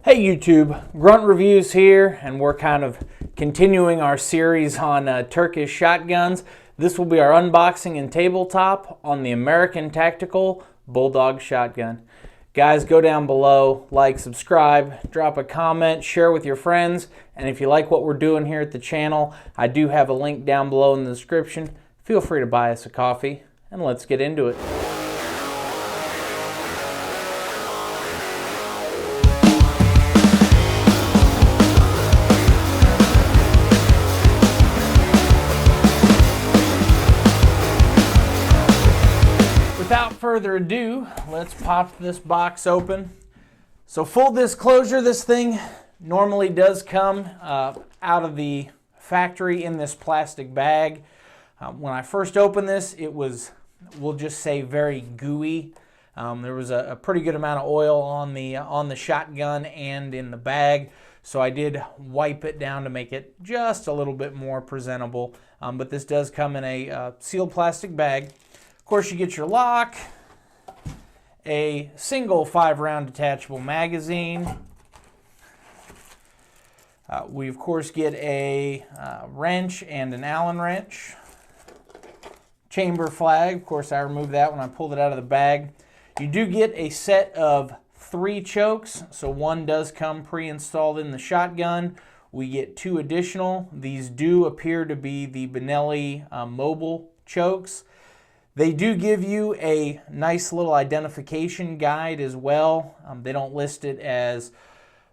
Hey YouTube, Grunt Reviews here, and we're kind of continuing our series on Turkish shotguns. This will be our unboxing and tabletop on the American Tactical Bulldog shotgun. Guys, go down below, like, subscribe, drop a comment, share with your friends, and if you like what we're doing here at the channel, I do have a link down below in the description. Feel free to buy us a coffee, and let's get into it. Without further ado, let's pop this box open. So full disclosure, this thing normally does come out of the factory in this plastic bag. When I first opened this, it was, we'll just say, very gooey. There was a pretty good amount of oil on the shotgun and in the bag, so I did wipe it down to make it just a little bit more presentable. But this does come in a sealed plastic bag. Of course, you get your lock, a single 5-round detachable magazine. We, of course, get a wrench and an Allen wrench. Chamber flag, of course, I removed that when I pulled it out of the bag. You do get a set of 3 chokes, so one does come pre-installed in the shotgun. We get 2 additional. These do appear to be the Benelli mobile chokes. They do give you a nice little identification guide as well. They don't list it as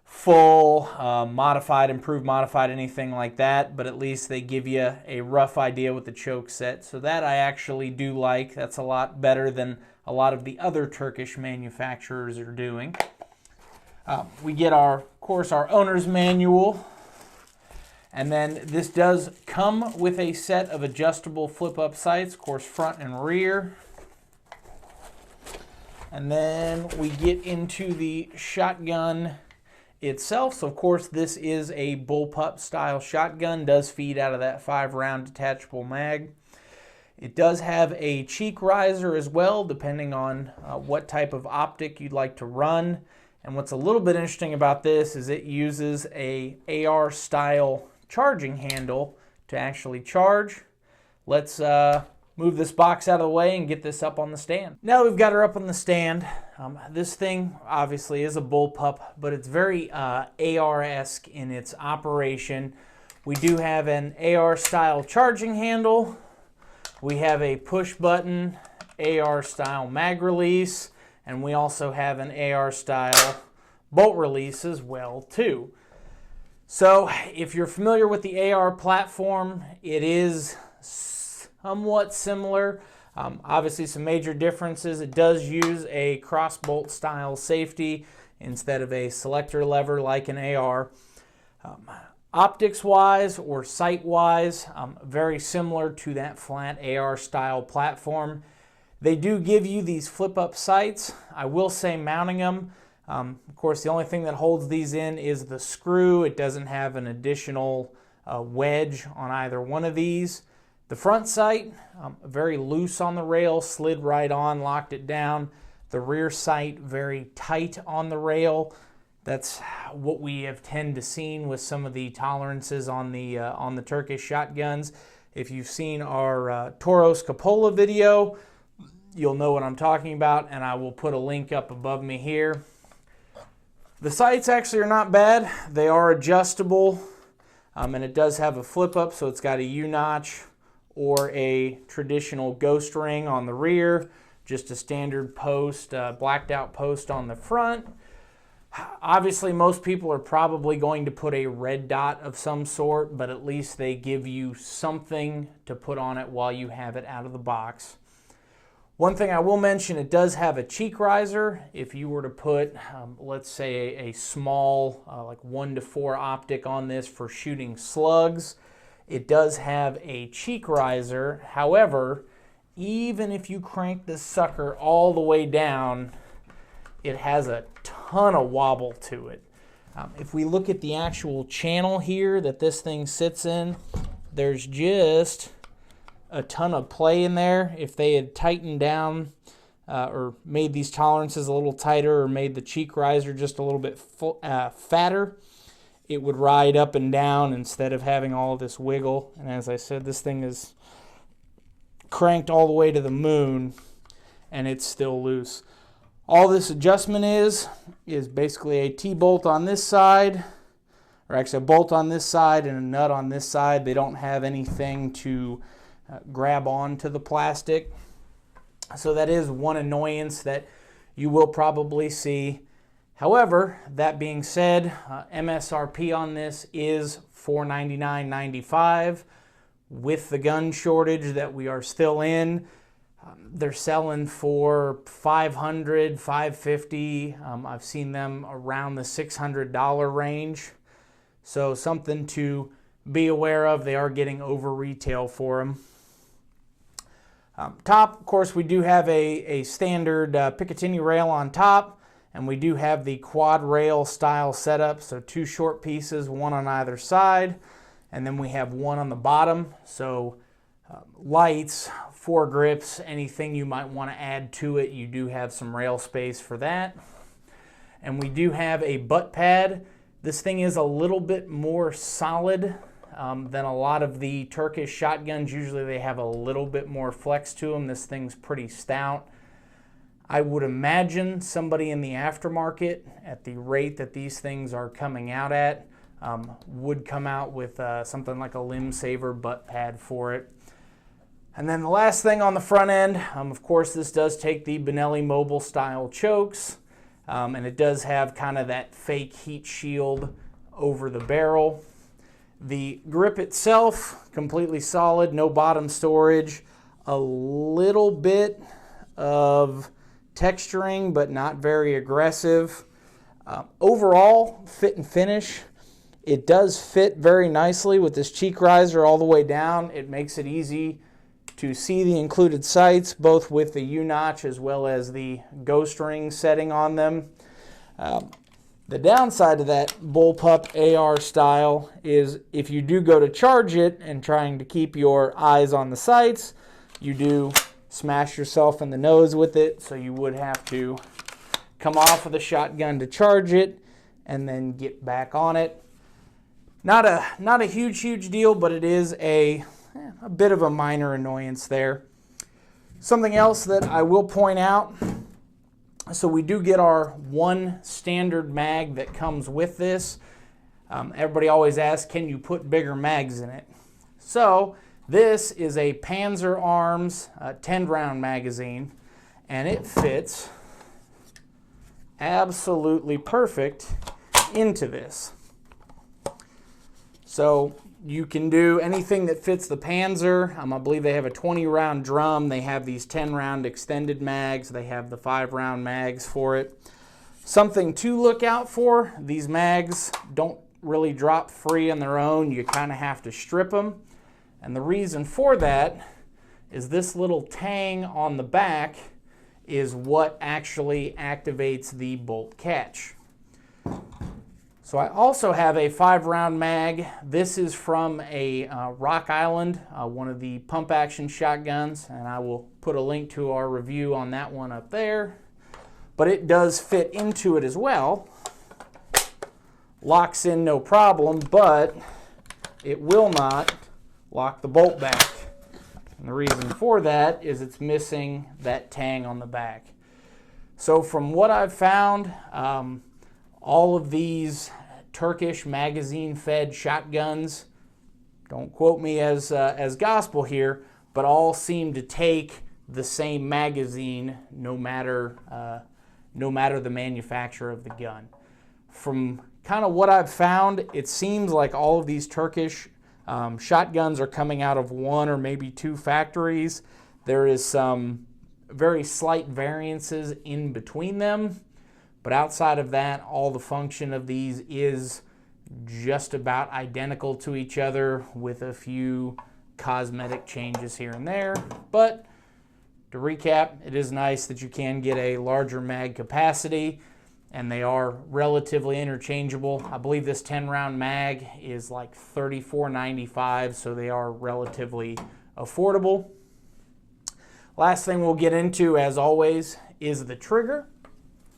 full, modified, improved, modified, anything like that, but at least they give you a rough idea with the choke set. So that I actually do like. That's a lot better than a lot of the other Turkish manufacturers are doing. We get of course, our owner's manual. And then this does come with a set of adjustable flip-up sights, of course, front and rear. And then we get into the shotgun itself. So, of course, this is a bullpup style shotgun. Does feed out of that 5-round detachable mag. It does have a cheek riser as well, depending on what type of optic you'd like to run. And what's a little bit interesting about this is it uses a AR style charging handle to actually charge. Let's move this box out of the way and get this up on the stand. Now we've got her up on the stand. This thing obviously is a bullpup, but it's very AR-esque in its operation. We do have an AR style charging handle. We have a push button AR style mag release, and we also have an AR style bolt release as well too. So if you're familiar with the AR platform, it is somewhat similar. Obviously some major differences. It does use a cross bolt style safety instead of a selector lever like an AR. Optics wise or sight wise, very similar to that flat AR style platform. They do give you these flip up sights. I will say mounting them, of course, the only thing that holds these in is the screw. It doesn't have an additional wedge on either one of these. The front sight, very loose on the rail, slid right on, locked it down. The rear sight, very tight on the rail. That's what we have tend to seen with some of the tolerances on the Turkish shotguns. If you've seen our Toros Cupola video, you'll know what I'm talking about, and I will put a link up above me here. The sights actually are not bad. They are adjustable, and it does have a flip up, so it's got a U-notch or a traditional ghost ring on the rear, just a standard post, blacked out post on the front. Obviously, most people are probably going to put a red dot of some sort, but at least they give you something to put on it while you have it out of the box. One thing I will mention, it does have a cheek riser. If you were to put, let's say, a small, like 1 to 4 optic on this for shooting slugs, it does have a cheek riser. However, even if you crank this sucker all the way down, it has a ton of wobble to it. If we look at the actual channel here that this thing sits in, there's just a ton of play in there. If they had tightened down or made these tolerances a little tighter, or made the cheek riser just a little bit fatter, it would ride up and down instead of having all of this wiggle. And as I said, this thing is cranked all the way to the moon and it's still loose. All this adjustment is basically a T-bolt on this side, or actually a bolt on this side and a nut on this side. They don't have anything to grab onto the plastic. So that is one annoyance that you will probably see. However, that being said, MSRP on this is $499.95. With the gun shortage that we are still in, they're selling for $500, $550. I've seen them around the $600 range. So something to be aware of. They are getting over retail for them. Top, of course, we do have a standard Picatinny rail on top, and we do have the quad rail style setup. So 2 short pieces, 1 on either side, and then we have 1 on the bottom. So lights, foregrips, anything you might want to add to it, you do have some rail space for that. And we do have a butt pad. This thing is a little bit more solid than a lot of the Turkish shotguns. Usually they have a little bit more flex to them. This thing's pretty stout. I would imagine somebody in the aftermarket, at the rate that these things are coming out at, would come out with something like a limb saver butt pad for it. And then the last thing on the front end, of course, this does take the Benelli Mobile style chokes, and it does have kind of that fake heat shield over the barrel. The grip itself, completely solid, no bottom storage, a little bit of texturing, but not very aggressive. Overall, fit and finish, it does fit very nicely with this cheek riser all the way down. It makes it easy to see the included sights, both with the U-notch as well as the ghost ring setting on them. The downside of that bullpup AR style is if you do go to charge it and trying to keep your eyes on the sights, you do smash yourself in the nose with it, so you would have to come off of the shotgun to charge it and then get back on it. Not a huge deal, but it is a bit of a minor annoyance there. Something else that I will point out, so we do get our 1 standard mag that comes with this. Everybody always asks, can you put bigger mags in it? So this is a Panzer Arms 10-round magazine, and it fits absolutely perfect into this. So you can do anything that fits the Panzer. I believe they have a 20-round drum. They have these 10-round extended mags. They have the 5-round mags for it. Something to look out for, these mags don't really drop free on their own. You kind of have to strip them. And the reason for that is this little tang on the back is what actually activates the bolt catch. So I also have a 5-round mag. This is from a Rock Island, one of the pump action shotguns, and I will put a link to our review on that one up there. But it does fit into it as well. Locks in no problem, but it will not lock the bolt back. And the reason for that is it's missing that tang on the back. So from what I've found, all of these Turkish magazine-fed shotguns, don't quote me as gospel here, but all seem to take the same magazine no matter the manufacturer of the gun. From kind of what I've found, it seems like all of these Turkish shotguns are coming out of 1 or maybe 2 factories. There is some very slight variances in between them. But outside of that, all the function of these is just about identical to each other with a few cosmetic changes here and there. But to recap, it is nice that you can get a larger mag capacity, and they are relatively interchangeable. I believe this 10-round mag is like $34.95, so they are relatively affordable. Last thing we'll get into, as always, is the trigger.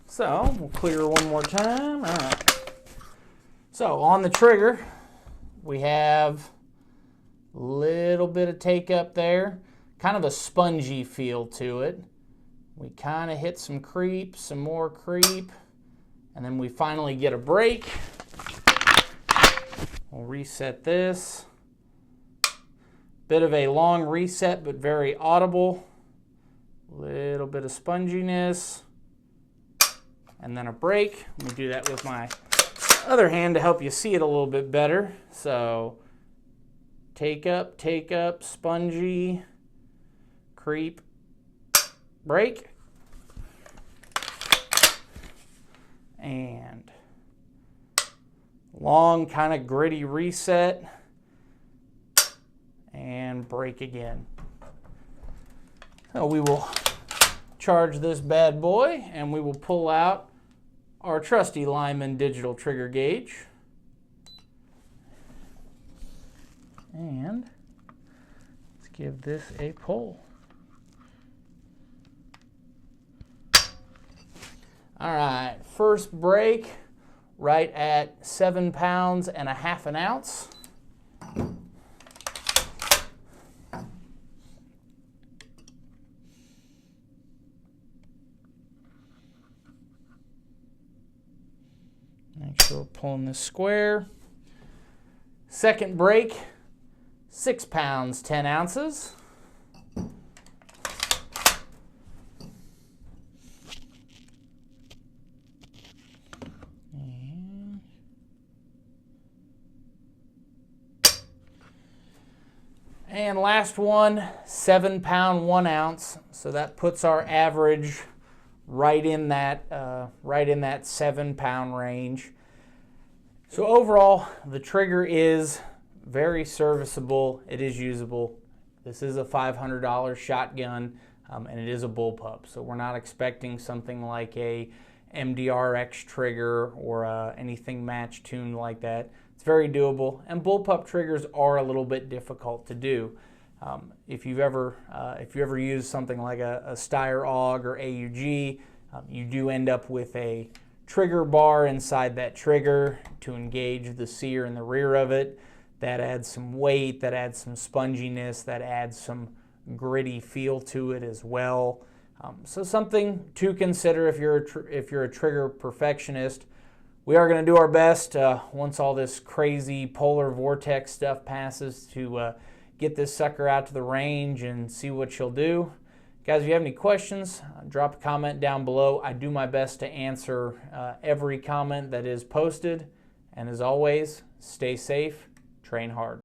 So we'll clear one more time. All right. So on the trigger, we have a little bit of take up there, kind of a spongy feel to it. We kind of hit some creep, some more creep, and then we finally get a break. We'll reset this. Bit of a long reset, but very audible. Little bit of sponginess, and then a break. Let me do that with my other hand to help you see it a little bit better. So take up, spongy, creep, break, and long kind of gritty reset, and break again. So we will charge this bad boy, and we will pull out our trusty Lyman digital trigger gauge. And let's give this a pull. All right, first break right at 7 pounds and a half an ounce. Make sure we're pulling this square. Second break, 6 pounds, 10 ounces. And last one, 7 pound, 1 ounce. So that puts our average right in that 7 pound range. So overall, the trigger is very serviceable. It is usable. This is a $500 shotgun, and it is a bullpup. So we're not expecting something like a MDRX trigger or anything match tuned like that. It's very doable, and bullpup triggers are a little bit difficult to do. If you ever use something like a Steyr AUG or AUG, you do end up with a trigger bar inside that trigger to engage the sear in the rear of it. That adds some weight, that adds some sponginess, that adds some gritty feel to it as well. So something to consider if you're a trigger perfectionist. We are going to do our best once all this crazy polar vortex stuff passes to get this sucker out to the range and see what you'll do. Guys, if you have any questions, drop a comment down below. I do my best to answer every comment that is posted. And as always, stay safe, train hard.